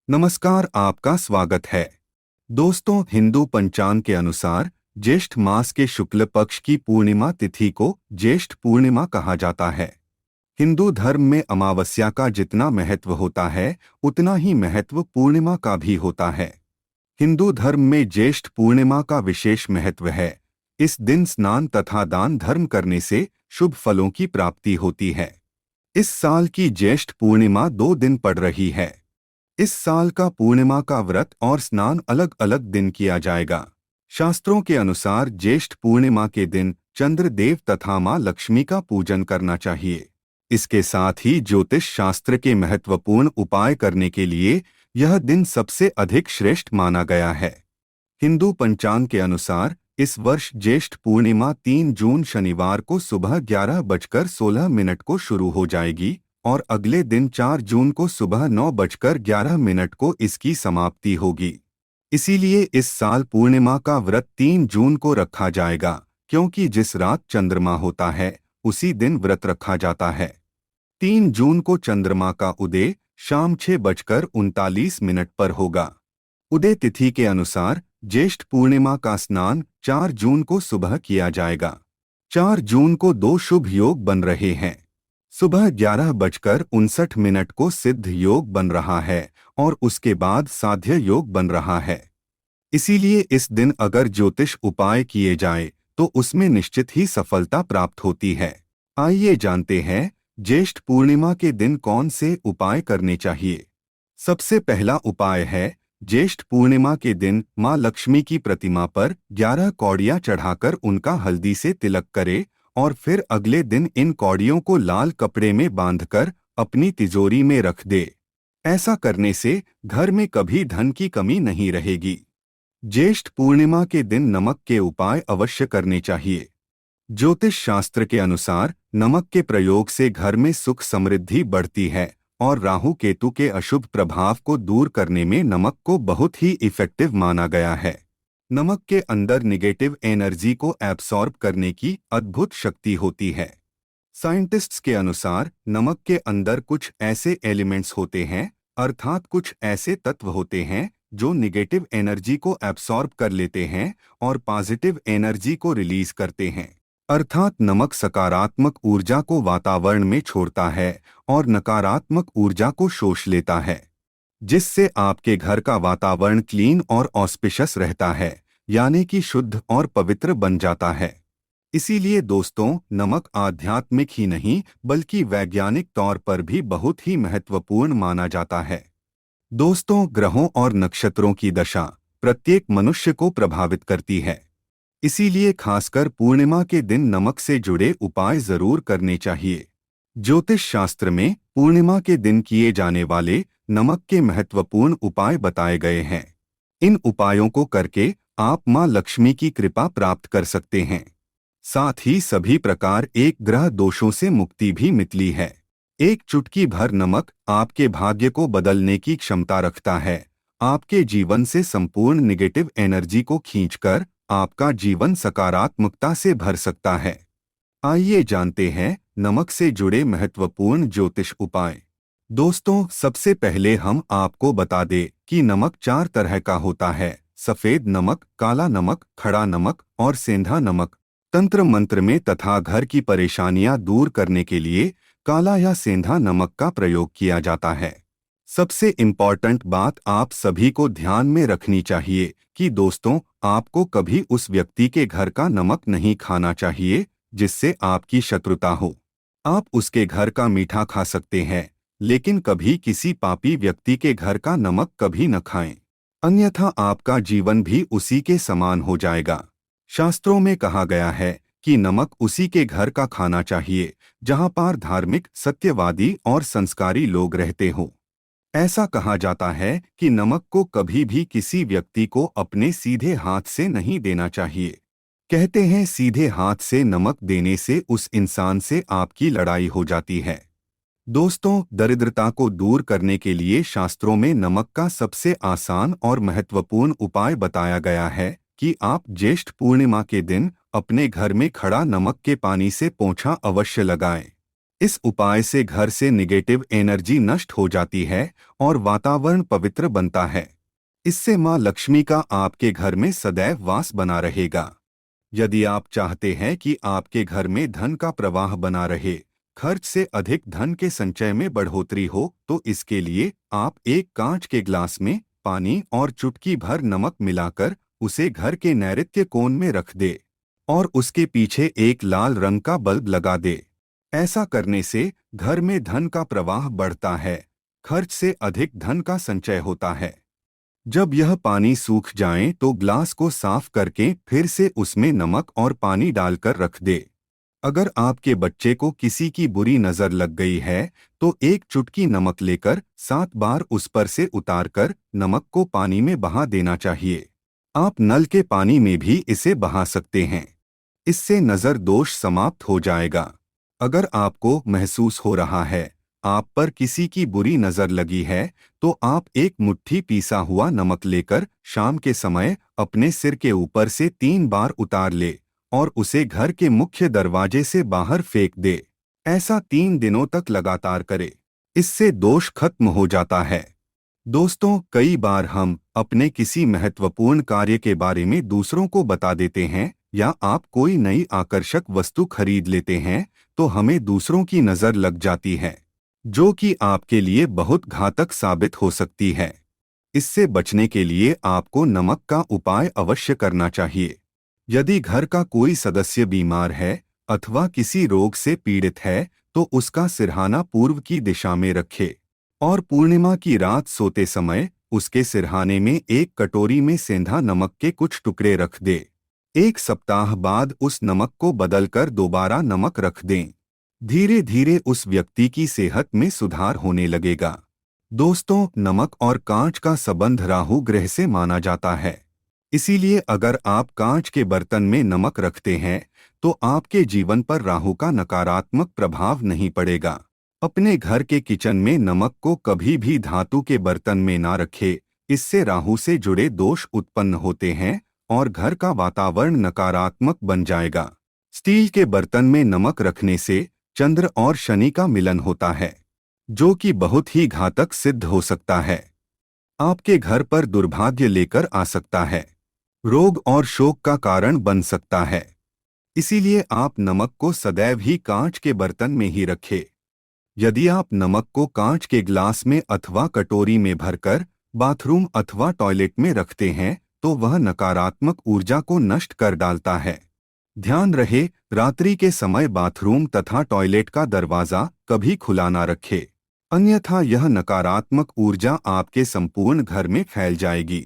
नमस्कार, आपका स्वागत है। दोस्तों, हिंदू पंचांग के अनुसार ज्येष्ठ मास के शुक्ल पक्ष की पूर्णिमा तिथि को ज्येष्ठ पूर्णिमा कहा जाता है। हिंदू धर्म में अमावस्या का जितना महत्व होता है, उतना ही महत्व पूर्णिमा का भी होता है। हिंदू धर्म में ज्येष्ठ पूर्णिमा का विशेष महत्व है। इस दिन स्नान तथा दान धर्म करने से शुभ फलों की प्राप्ति होती है। इस साल की ज्येष्ठ पूर्णिमा 2 दिन पड़ रही है। इस साल का पूर्णिमा का व्रत और स्नान अलग अलग दिन किया जाएगा। शास्त्रों के अनुसार ज्येष्ठ पूर्णिमा के दिन चंद्रदेव तथा मां लक्ष्मी का पूजन करना चाहिए। इसके साथ ही ज्योतिष शास्त्र के महत्वपूर्ण उपाय करने के लिए यह दिन सबसे अधिक श्रेष्ठ माना गया है। हिंदू पंचांग के अनुसार इस वर्ष ज्येष्ठ पूर्णिमा 3 जून शनिवार को सुबह 11:16 को शुरू हो जाएगी और अगले दिन 4 जून को सुबह 9:11 को इसकी समाप्ति होगी। इसीलिए इस साल पूर्णिमा का व्रत 3 जून को रखा जाएगा, क्योंकि जिस रात चंद्रमा होता है उसी दिन व्रत रखा जाता है। 3 जून को चंद्रमा का उदय शाम 6:39 पर होगा। उदय तिथि के अनुसार ज्येष्ठ पूर्णिमा का स्नान 4 जून को सुबह किया जाएगा। 4 जून को 2 शुभ योग बन रहे हैं। सुबह 11:59 को सिद्ध योग बन रहा है और उसके बाद साध्य योग बन रहा है। इसीलिए इस दिन अगर ज्योतिष उपाय किए जाए तो उसमें निश्चित ही सफलता प्राप्त होती है। आइए जानते हैं ज्येष्ठ पूर्णिमा के दिन कौन से उपाय करने चाहिए। सबसे पहला उपाय है, ज्येष्ठ पूर्णिमा के दिन मां लक्ष्मी की प्रतिमा पर 11 कौड़ियां चढ़ाकर उनका हल्दी से तिलक करे और फिर अगले दिन इन कौड़ियों को लाल कपड़े में बांधकर अपनी तिजोरी में रख दे। ऐसा करने से घर में कभी धन की कमी नहीं रहेगी। ज्येष्ठ पूर्णिमा के दिन नमक के उपाय अवश्य करने चाहिए। ज्योतिष शास्त्र के अनुसार नमक के प्रयोग से घर में सुख समृद्धि बढ़ती है और राहु केतु के अशुभ प्रभाव को दूर करने में नमक को बहुत ही इफेक्टिव माना गया है। नमक के अंदर निगेटिव एनर्जी को एब्सॉर्ब करने की अद्भुत शक्ति होती है। साइंटिस्ट्स के अनुसार नमक के अंदर कुछ ऐसे एलिमेंट्स होते हैं, अर्थात कुछ ऐसे तत्व होते हैं जो निगेटिव एनर्जी को एब्सॉर्ब कर लेते हैं और पॉजिटिव एनर्जी को रिलीज करते हैं। अर्थात नमक सकारात्मक ऊर्जा को वातावरण में छोड़ता है और नकारात्मक ऊर्जा को शोष लेता है, जिससे आपके घर का वातावरण क्लीन और ऑस्पिशियस रहता है, यानी कि शुद्ध और पवित्र बन जाता है। इसीलिए दोस्तों, नमक आध्यात्मिक ही नहीं बल्कि वैज्ञानिक तौर पर भी बहुत ही महत्वपूर्ण माना जाता है। दोस्तों, ग्रहों और नक्षत्रों की दशा प्रत्येक मनुष्य को प्रभावित करती है। इसीलिए खासकर पूर्णिमा के दिन नमक से जुड़े उपाय जरूर करने चाहिए। ज्योतिष शास्त्र में पूर्णिमा के दिन किए जाने वाले नमक के महत्वपूर्ण उपाय बताए गए हैं। इन उपायों को करके आप मां लक्ष्मी की कृपा प्राप्त कर सकते हैं। साथ ही सभी प्रकार एक ग्रह दोषों से मुक्ति भी मिलती है। एक चुटकी भर नमक आपके भाग्य को बदलने की क्षमता रखता है। आपके जीवन से संपूर्ण निगेटिव एनर्जी को खींचकर आपका जीवन सकारात्मकता से भर सकता है। आइए जानते हैं नमक से जुड़े महत्वपूर्ण ज्योतिष उपाय। दोस्तों, सबसे पहले हम आपको बता दें कि नमक 4 तरह का होता है: सफेद नमक, काला नमक, खड़ा नमक और सेंधा नमक। तंत्र मंत्र में तथा घर की परेशानियां दूर करने के लिए काला या सेंधा नमक का प्रयोग किया जाता है। सबसे इम्पॉर्टेंट बात आप सभी को ध्यान में रखनी चाहिए कि दोस्तों, आपको कभी उस व्यक्ति के घर का नमक नहीं खाना चाहिए जिससे आपकी शत्रुता हो। आप उसके घर का मीठा खा सकते हैं, लेकिन कभी किसी पापी व्यक्ति के घर का नमक कभी न खाएं, अन्यथा आपका जीवन भी उसी के समान हो जाएगा। शास्त्रों में कहा गया है कि नमक उसी के घर का खाना चाहिए जहां पर धार्मिक, सत्यवादी और संस्कारी लोग रहते हों। ऐसा कहा जाता है कि नमक को कभी भी किसी व्यक्ति को अपने सीधे हाथ से नहीं देना चाहिए। कहते हैं सीधे हाथ से नमक देने से उस इंसान से आपकी लड़ाई हो जाती है। दोस्तों, दरिद्रता को दूर करने के लिए शास्त्रों में नमक का सबसे आसान और महत्वपूर्ण उपाय बताया गया है कि आप ज्येष्ठ पूर्णिमा के दिन अपने घर में खड़ा नमक के पानी से पोंछा अवश्य लगाएं। इस उपाय से घर से निगेटिव एनर्जी नष्ट हो जाती है और वातावरण पवित्र बनता है। इससे माँ लक्ष्मी का आपके घर में सदैव वास बना रहेगा। यदि आप चाहते हैं कि आपके घर में धन का प्रवाह बना रहे, खर्च से अधिक धन के संचय में बढ़ोतरी हो, तो इसके लिए आप एक कांच के ग्लास में पानी और चुटकी भर नमक मिलाकर उसे घर के नैऋत्य कोण में रख दे और उसके पीछे एक लाल रंग का बल्ब लगा दे। ऐसा करने से घर में धन का प्रवाह बढ़ता है, खर्च से अधिक धन का संचय होता है। जब यह पानी सूख जाए तो ग्लास को साफ करके फिर से उसमें नमक और पानी डालकर रख दे। अगर आपके बच्चे को किसी की बुरी नजर लग गई है तो एक चुटकी नमक लेकर 7 बार उस पर से उतारकर नमक को पानी में बहा देना चाहिए। आप नल के पानी में भी इसे बहा सकते हैं। इससे नजर दोष समाप्त हो जाएगा। अगर आपको महसूस हो रहा है आप पर किसी की बुरी नजर लगी है तो आप एक मुट्ठी पीसा हुआ नमक लेकर शाम के समय अपने सिर के ऊपर से 3 बार उतार ले और उसे घर के मुख्य दरवाजे से बाहर फेंक दे। ऐसा 3 दिनों तक लगातार करे। इससे दोष खत्म हो जाता है। दोस्तों, कई बार हम अपने किसी महत्वपूर्ण कार्य के बारे में दूसरों को बता देते हैं या आप कोई नई आकर्षक वस्तु खरीद लेते हैं तो हमें दूसरों की नजर लग जाती है, जो कि आपके लिए बहुत घातक साबित हो सकती है। इससे बचने के लिए आपको नमक का उपाय अवश्य करना चाहिए। यदि घर का कोई सदस्य बीमार है अथवा किसी रोग से पीड़ित है तो उसका सिरहाना पूर्व की दिशा में रखे और पूर्णिमा की रात सोते समय उसके सिरहाने में एक कटोरी में सेंधा नमक के कुछ टुकड़े रख दे। 1 सप्ताह बाद उस नमक को बदलकर दोबारा नमक रख दें। धीरे धीरे उस व्यक्ति की सेहत में सुधार होने लगेगा। दोस्तों, नमक और कांच का संबंध राहु ग्रह से माना जाता है। इसीलिए अगर आप कांच के बर्तन में नमक रखते हैं तो आपके जीवन पर राहु का नकारात्मक प्रभाव नहीं पड़ेगा। अपने घर के किचन में नमक को कभी भी धातु के बर्तन में ना रखें। इससे राहु से जुड़े दोष उत्पन्न होते हैं और घर का वातावरण नकारात्मक बन जाएगा। स्टील के बर्तन में नमक रखने से चंद्र और शनि का मिलन होता है, जो कि बहुत ही घातक सिद्ध हो सकता है। आपके घर पर दुर्भाग्य लेकर आ सकता है, रोग और शोक का कारण बन सकता है। इसीलिए आप नमक को सदैव ही कांच के बर्तन में ही रखें। यदि आप नमक को कांच के ग्लास में अथवा कटोरी में भरकर बाथरूम अथवा टॉयलेट में रखते हैं तो वह नकारात्मक ऊर्जा को नष्ट कर डालता है। ध्यान रहे, रात्रि के समय बाथरूम तथा टॉयलेट का दरवाजा कभी खुला ना रखे, अन्यथा यह नकारात्मक ऊर्जा आपके संपूर्ण घर में फैल जाएगी।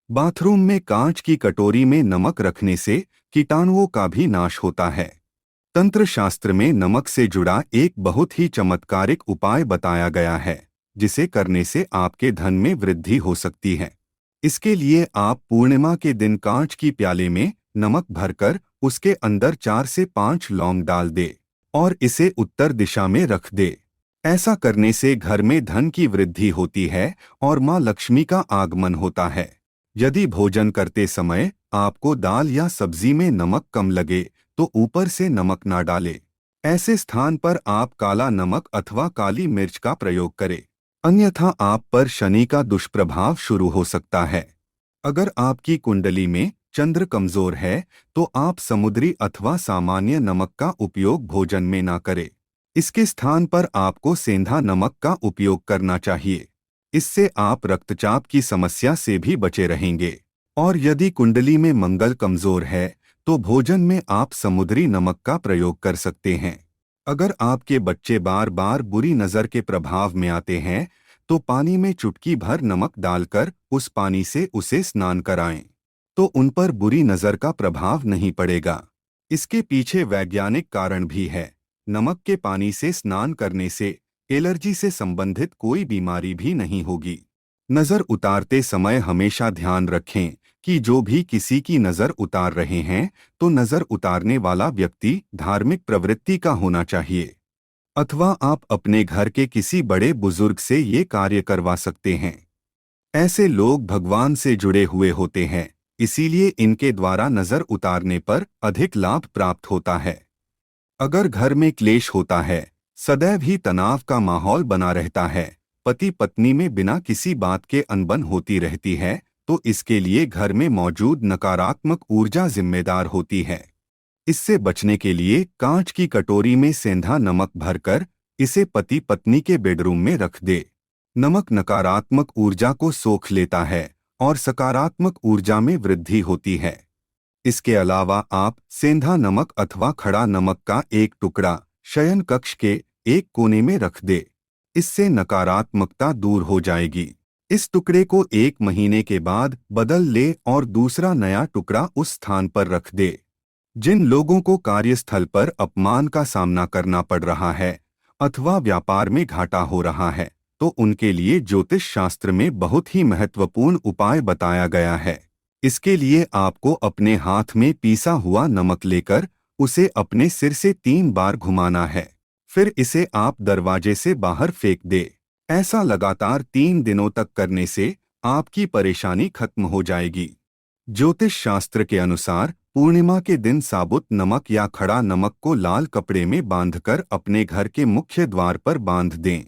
बाथरूम में कांच की कटोरी में नमक रखने से कीटाणुओं का भी नाश होता है। तंत्र शास्त्र में नमक से जुड़ा एक बहुत ही चमत्कारिक उपाय बताया गया है, जिसे करने से आपके धन में वृद्धि हो सकती है। इसके लिए आप पूर्णिमा के दिन कांच की प्याले में नमक भरकर उसके अंदर 4 से 5 लौंग डाल दे और इसे उत्तर दिशा में रख दे। ऐसा करने से घर में धन की वृद्धि होती है और माँ लक्ष्मी का आगमन होता है। यदि भोजन करते समय आपको दाल या सब्जी में नमक कम लगे तो ऊपर से नमक ना डालें। ऐसे स्थान पर आप काला नमक अथवा काली मिर्च का प्रयोग करें, अन्यथा आप पर शनि का दुष्प्रभाव शुरू हो सकता है। अगर आपकी कुंडली में चंद्र कमजोर है तो आप समुद्री अथवा सामान्य नमक का उपयोग भोजन में ना करें। इसके स्थान पर आपको सेंधा नमक का उपयोग करना चाहिए। इससे आप रक्तचाप की समस्या से भी बचे रहेंगे। और यदि कुंडली में मंगल कमजोर है तो भोजन में आप समुद्री नमक का प्रयोग कर सकते हैं। अगर आपके बच्चे बार बार बुरी नजर के प्रभाव में आते हैं तो पानी में चुटकी भर नमक डालकर उस पानी से उसे स्नान कराएं, तो उन पर बुरी नजर का प्रभाव नहीं पड़ेगा। इसके पीछे वैज्ञानिक कारण भी है। नमक के पानी से स्नान करने से एलर्जी से संबंधित कोई बीमारी भी नहीं होगी। नजर उतारते समय हमेशा ध्यान रखें कि जो भी किसी की नजर उतार रहे हैं तो नजर उतारने वाला व्यक्ति धार्मिक प्रवृत्ति का होना चाहिए, अथवा आप अपने घर के किसी बड़े बुजुर्ग से ये कार्य करवा सकते हैं। ऐसे लोग भगवान से जुड़े हुए होते हैं, इसीलिए इनके द्वारा नजर उतारने पर अधिक लाभ प्राप्त होता है। अगर घर में क्लेश होता है, सदैव ही तनाव का माहौल बना रहता है, पति पत्नी में बिना किसी बात के अनबन होती रहती है, तो इसके लिए घर में मौजूद नकारात्मक ऊर्जा जिम्मेदार होती है। इससे बचने के लिए कांच की कटोरी में सेंधा नमक भरकर इसे पति पत्नी के बेडरूम में रख दे। नमक नकारात्मक ऊर्जा को सोख लेता है और सकारात्मक ऊर्जा में वृद्धि होती है। इसके अलावा आप सेंधा नमक अथवा खड़ा नमक का एक टुकड़ा शयन कक्ष के एक कोने में रख दे। इससे नकारात्मकता दूर हो जाएगी। इस टुकड़े को 1 महीने के बाद बदल ले और दूसरा नया टुकड़ा उस स्थान पर रख दे। जिन लोगों को कार्यस्थल पर अपमान का सामना करना पड़ रहा है अथवा व्यापार में घाटा हो रहा है, तो उनके लिए ज्योतिष शास्त्र में बहुत ही महत्वपूर्ण उपाय बताया गया है। इसके लिए आपको अपने हाथ में पीसा हुआ नमक लेकर उसे अपने सिर से 3 बार घुमाना है। फिर इसे आप दरवाजे से बाहर फेंक दे। ऐसा लगातार 3 दिनों तक करने से आपकी परेशानी खत्म हो जाएगी। ज्योतिष शास्त्र के अनुसार पूर्णिमा के दिन साबुत नमक या खड़ा नमक को लाल कपड़े में बांधकर अपने घर के मुख्य द्वार पर बांध दें।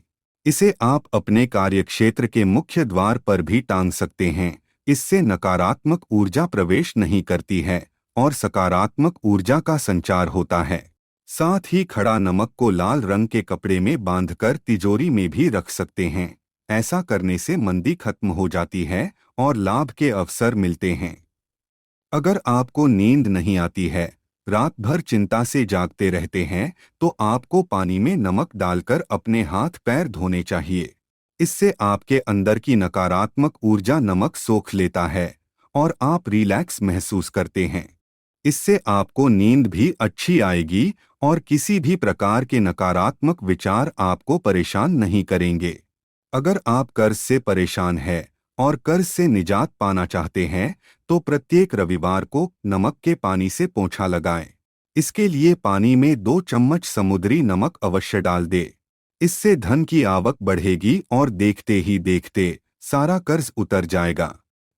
इसे आप अपने कार्यक्षेत्र के मुख्य द्वार पर भी टांग सकते हैं। इससे नकारात्मक ऊर्जा प्रवेश नहीं करती है और सकारात्मक ऊर्जा का संचार होता है। साथ ही खड़ा नमक को लाल रंग के कपड़े में बांधकर तिजोरी में भी रख सकते हैं। ऐसा करने से मंदी खत्म हो जाती है और लाभ के अवसर मिलते हैं। अगर आपको नींद नहीं आती है, रात भर चिंता से जागते रहते हैं, तो आपको पानी में नमक डालकर अपने हाथ पैर धोने चाहिए। इससे आपके अंदर की नकारात्मक ऊर्जा नमक सोख लेता है और आप रिलैक्स महसूस करते हैं। इससे आपको नींद भी अच्छी आएगी और किसी भी प्रकार के नकारात्मक विचार आपको परेशान नहीं करेंगे। अगर आप कर्ज से परेशान हैं और कर्ज से निजात पाना चाहते हैं, तो प्रत्येक रविवार को नमक के पानी से पोंछा लगाएं। इसके लिए पानी में 2 चम्मच समुद्री नमक अवश्य डाल दे। इससे धन की आवक बढ़ेगी और देखते ही देखते सारा कर्ज उतर जाएगा।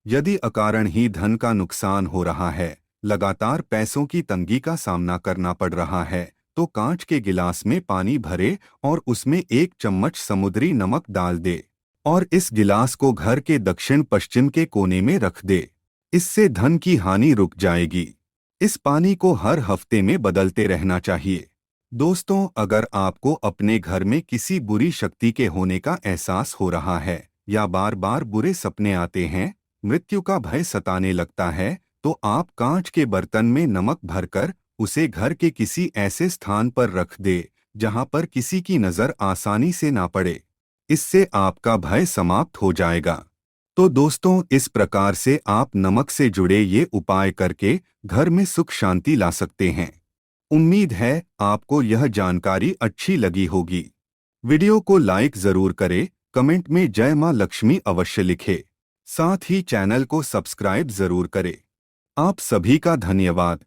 यदि अकारण ही धन का नुकसान हो रहा है, लगातार पैसों की तंगी का सामना करना पड़ रहा है, तो कांच के गिलास में पानी भरे और उसमें 1 चम्मच समुद्री नमक डाल दे और इस गिलास को घर के दक्षिण पश्चिम के कोने में रख दे। इससे धन की हानि रुक जाएगी। इस पानी को हर हफ्ते में बदलते रहना चाहिए। दोस्तों, अगर आपको अपने घर में किसी बुरी शक्ति के होने का एहसास हो रहा है या बार बार बुरे सपने आते हैं, मृत्यु का भय सताने लगता है, तो आप कांच के बर्तन में नमक भरकर उसे घर के किसी ऐसे स्थान पर रख दे जहां पर किसी की नजर आसानी से ना पड़े। इससे आपका भय समाप्त हो जाएगा। तो दोस्तों, इस प्रकार से आप नमक से जुड़े ये उपाय करके घर में सुख शांति ला सकते हैं। उम्मीद है आपको यह जानकारी अच्छी लगी होगी। वीडियो को लाइक जरूर करें, कमेंट में जय मां लक्ष्मी अवश्य लिखें। साथ ही चैनल को सब्सक्राइब जरूर करें। आप सभी का धन्यवाद।